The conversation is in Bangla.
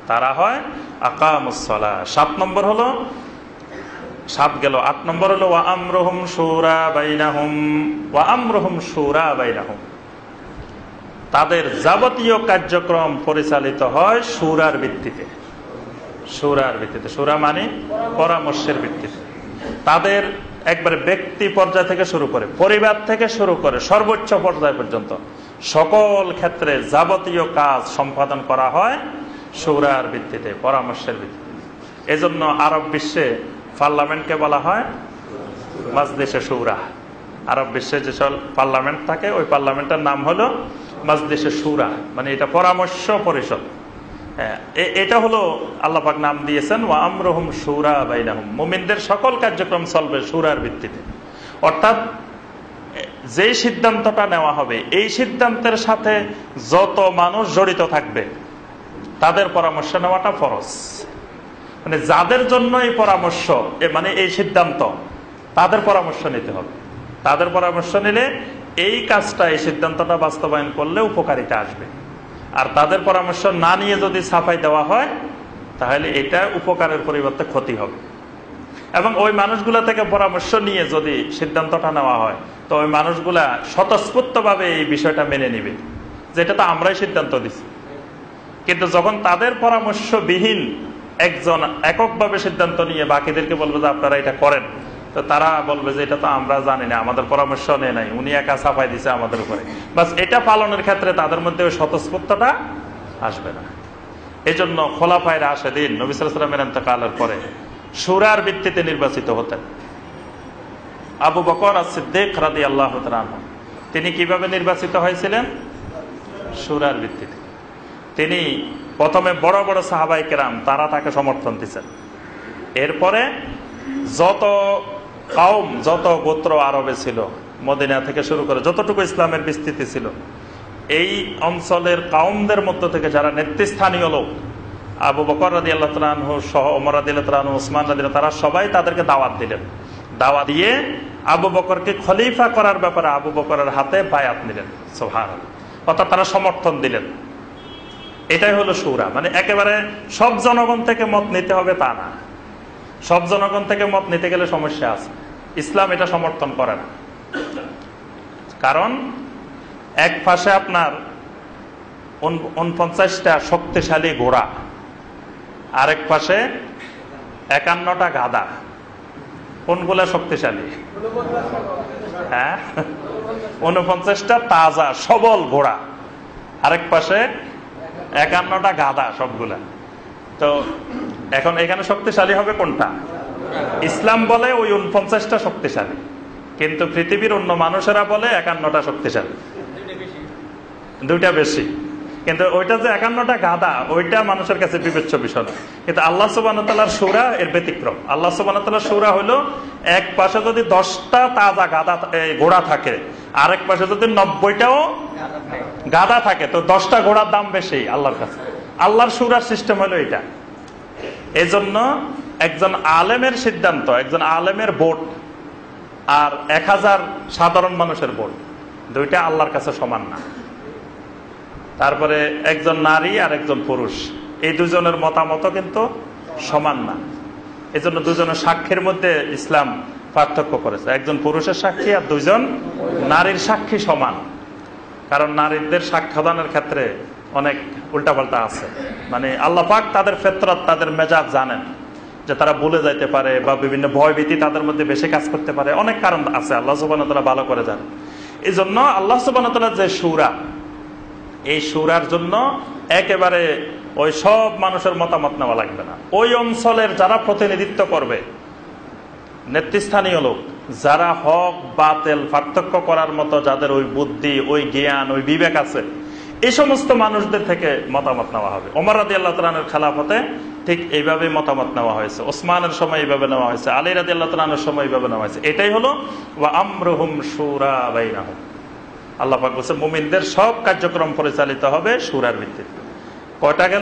তারা হয় আকামুস সালাহ। 7 নম্বর হলো 7 গেল, 8 নম্বর হলো ওয়া আমরুহুম শুরা বাইনাহুম। ওয়া আমরুহুম শুরা বাইনাহুম, তাদের যাবতীয় কার্যক্রম পরিচালিত হয় শুরার ভিত্তিতে। শুরার ভিত্তিতে, শুরা মানে পরামর্শের ভিত্তিতে। তাদের একবারে ব্যক্তি পর্যায় থেকে শুরু করে, পরিবার থেকে শুরু করে সর্বোচ্চ পর্যায় পর্যন্ত সকল ক্ষেত্রে যাবতীয় কাজ সম্পাদন করা হয় শুরার ভিত্তিতে, পরামর্শের ভিত্তিতে। এজন্য আরব বিশ্বে পার্লামেন্টকে বলা হয় মাজলিসে শুরা। আরব বিশ্বে যে পার্লামেন্ট থাকে ওই পার্লামেন্টের নাম হলো মাজলিসে শুরা, মানে এটা পরামর্শ পরিষদ। এটা হলো আল্লাহ পাক নাম দিয়েছেন ওয়া আমরুহুম শুরা বাইনাহুম। মুমিনদের সকল কার্যক্রম চলবে শুরার ভিত্তিতে। অর্থাৎ যেই সিদ্ধান্তটা নেওয়া হবে এই সিদ্ধান্তের সাথে যত মানুষ জড়িত থাকবে তাদের পরামর্শ নেওয়াটা ফরজ। মানে যাদের জন্য এই পরামর্শ, মানে এই সিদ্ধান্ত, তাদের পরামর্শ নিতে হবে। তাদের পরামর্শ নিলে এই কাজটা, এই সিদ্ধান্তটা বাস্তবায়ন করলে উপকারিতা আসবে। আর তাদের পরামর্শ না নিয়ে যদি ছাপাই দেওয়া হয় তাহলে এটা উপকারের পরিবর্তে ক্ষতি হবে। এবং ওই মানুষগুলা থেকে পরামর্শ নিয়ে যদি সিদ্ধান্তটা নেওয়া হয় তো ওই মানুষগুলা স্বতঃস্ফূর্তভাবে এই বিষয়টা মেনে নিবে, যেটা তো আমরাই সিদ্ধান্ত দিচ্ছি। কিন্তু যখন তাদের পরামর্শবিহীন একজন এককভাবে সিদ্ধান্ত নিয়ে বাকিদেরকে বলবে যে আপনারা এটা করেন, তো তারা বলবে যে এটা তো আমরা জানি না, আমাদের পরামর্শ নেই নাই, উনি একা ছাপাই দিছে আমাদের উপরে। বাস এটা পালনের ক্ষেত্রে তাদের মধ্যে ওই স্বতঃস্ফূর্ততা আসবে না। এই জন্য খোলাফায়ে রাশেদিন নবী সাল্লাল্লাহু আলাইহি ওয়াসাল্লামের ইন্তেকালের পরে শুরার ভিত্তিতে নির্বাচিত হতেন। আবু বকর as-সিদ্দিক রাদিয়াল্লাহু তাআলা আনহু, তিনি কিভাবে নির্বাচিত হয়েছিলেন? শুরার ভিত্তিতে। তিনি প্রথমে বড় বড় সাহাবায়ে কেরাম তারা তাকে সমর্থন দিয়েছেন। এরপরে যত কওম, যত গোত্র আরবে ছিল, মদিনা থেকে শুরু করে যতটুকু ইসলামের বিস্তৃতি ছিল, এই অঞ্চলের কওমদের মধ্য থেকে যারা নেতৃস্থানীয় লোক, আবু বকর রাদিয়াল্লাহু তাআলা আনহু সহ ওমর রাদিয়াল্লাহু তাআলা আনহু, ওসমান রাদিয়াল্লাহু তাআলা, তারা সবাই তাদেরকে দাওয়াত দিলেন। দাওয়াত দিয়ে আবু বকরকে খলিফা করার ব্যাপারে আবু বকরের হাতে বায়াত নিলেন। সুবহানাল্লাহ, অর্থাৎ তারা সমর্থন দিলেন। এটাই হলো শুরা। মানে একেবারে সব জনগণ থেকে মত নিতে হবে তা না। সব জনগণ থেকে মত নিতে গেলে সমস্যা আছে। ইসলাম এটা সমর্থন করে না। কারণ এক পাশে আপনার 49টা শক্তিশালী ঘোড়া, আরেক পাশে 51টা গাধা। কোনগুলা শক্তিশালী? হ্যাঁ, 49টা তাজা সবল ঘোড়া, আরেক পাশে 51টা গাধা সবগুলা। তো এখন এখানে শক্তিশালী হবে কোনটা? ইসলাম বলে ওই 49টা শক্তিশালী, কিন্তু পৃথিবীর অন্য মানুষেরা বলে 51টা শক্তিশালী, দুইটা বেশি। কিন্তু ওইটা যে 51টা গাধা, ওইটা মানুষের কাছে বিবেচ্য বিষয় না। কিন্তু আল্লাহ সুবহানাহু ওয়া তাআলার সূরা এর ব্যতিক্রম। আল্লাহ সুবহানাহু ওয়া তাআলার সূরা হলো এক পাশে যদি 10টা তাজা গাধা ঘোড়া থাকে, আরেক পাশে যদি 90টাও গাধা থাকে, তো 10টা ঘোড়ার দাম বেশি আল্লাহর কাছে। আল্লাহর সূরার সিস্টেম হলো এটা। এই জন্য একজন আলেমের সিদ্ধান্ত, একজন আলেমের ভোট আর 1000 সাধারণ মানুষের ভোট, দুইটা আল্লাহর কাছে সমান না। তারপরে একজন নারী আর একজন পুরুষ, এই দুজনের মতামত কিন্তু সমান না। এই জন্য দুজনের সাক্ষীর মধ্যে ইসলাম পার্থক্য করেছে। একজন পুরুষের সাক্ষী আর দুইজন নারীর সাক্ষী সমান। কারণ নারীদের সাক্ষ্যদানের ক্ষেত্রে অনেক উল্টাপাল্টা আছে। মানে আল্লাহ পাক তাদের ফিতরত, তাদের মেজাজ জানেন, যে তারা ভুলে যাইতে পারে বা বিভিন্ন ভয়ভীতি তাদের মধ্যে বেশি কাজ করতে পারে, অনেক কারণ আছে। আল্লাহ সুবহানাহু ওয়া তাআলা ভালো করে জানেন। এই জন্য আল্লাহ সুবহানাহু ওয়া তাআলা যে সূরা, এই সূরার জন্য একেবারে ওই সব মানুষের মতামত নেওয়া লাগবে না। ওই অঞ্চলের যারা প্রতিনিধিত্ব করবে, নেতৃস্থানীয় লোক, যারা হক বাতিল পার্থক্য করার মতো যাদের ওই বুদ্ধি, ওই জ্ঞান, ওই বিবেক আছে, এই সমস্ত মানুষদের থেকে মতামত নেওয়া হবে। ওমর রাদিয়াল্লাহু তাআলা আনহুর খেলাফতে ঠিক এইভাবে মতামত নেওয়া হয়েছে, ওসমানের সময় এইভাবে নেওয়া হয়েছে, আলী রাদিয়াল্লাহু তাআলা আনহুর সময় এইভাবে নেওয়া হয়েছে। এটাই হলো ওয়া আমরুহুম শুরা বাইনাহুম। আল্লাহ পাক বলেছেন মুমিনদের সব কার্যক্রম পরিচালিত হবে শুরার ভিত্তিতে। কয়টা গেল?